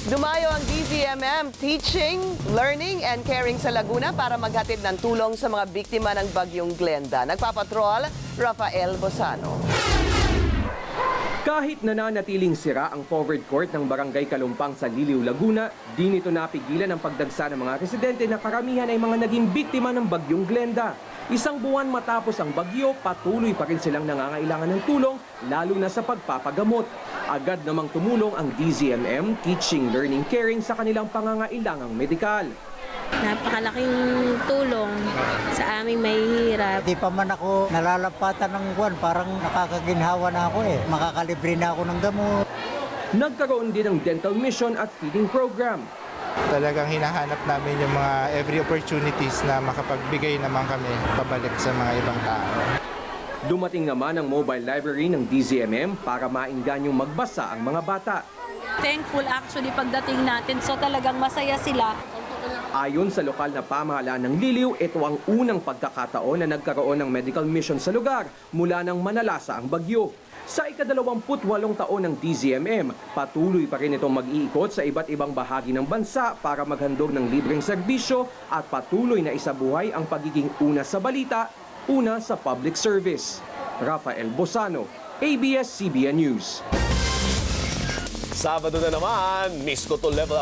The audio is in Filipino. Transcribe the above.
Dumayo ang DZMM Teaching, Learning and Caring sa Laguna para maghatid ng tulong sa mga biktima ng Bagyong Glenda. Nagpapatrol, Rafael Bosano. Kahit nananatiling sira ang forward court ng Barangay Kalumpang sa Liliw, Laguna, di nito napigilan ang pagdagsa ng mga residente na karamihan ay mga naging biktima ng Bagyong Glenda. Isang buwan matapos ang bagyo, patuloy pa rin silang nangangailangan ng tulong, lalo na sa pagpapagamot. Agad namang tumulong ang DZMM Teaching, Learning, Caring sa kanilang pangangailangang medikal. Napakalaking tulong sa aming mahihirap. Di pa man ako nalalapatan ng buwan, parang nakakaginhawa na ako Makakalibre na ako ng gamot. Nagkaroon din ng dental mission at feeding program. Talagang hinahanap namin yung mga every opportunities na makapagbigay naman kami pabalik sa mga ibang tao. Dumating naman ang mobile library ng DZMM para mainganyong magbasa ang mga bata. Thankful actually pagdating natin, so talagang masaya sila. Ayon sa lokal na pamahalaan ng Liliw, ito ang unang pagkakataon na nagkaroon ng medical mission sa lugar mula nang manalasa ang bagyo. Sa ika-28 taon ng DZMM, patuloy pa rin itong mag-iikot sa iba't ibang bahagi ng bansa para maghandog ng libreng serbisyo at patuloy na isabuhay ang pagiging una sa balita, una sa public service. Rafael Bosano, ABS-CBN News. Sabado na naman, Miss Ko to Level Up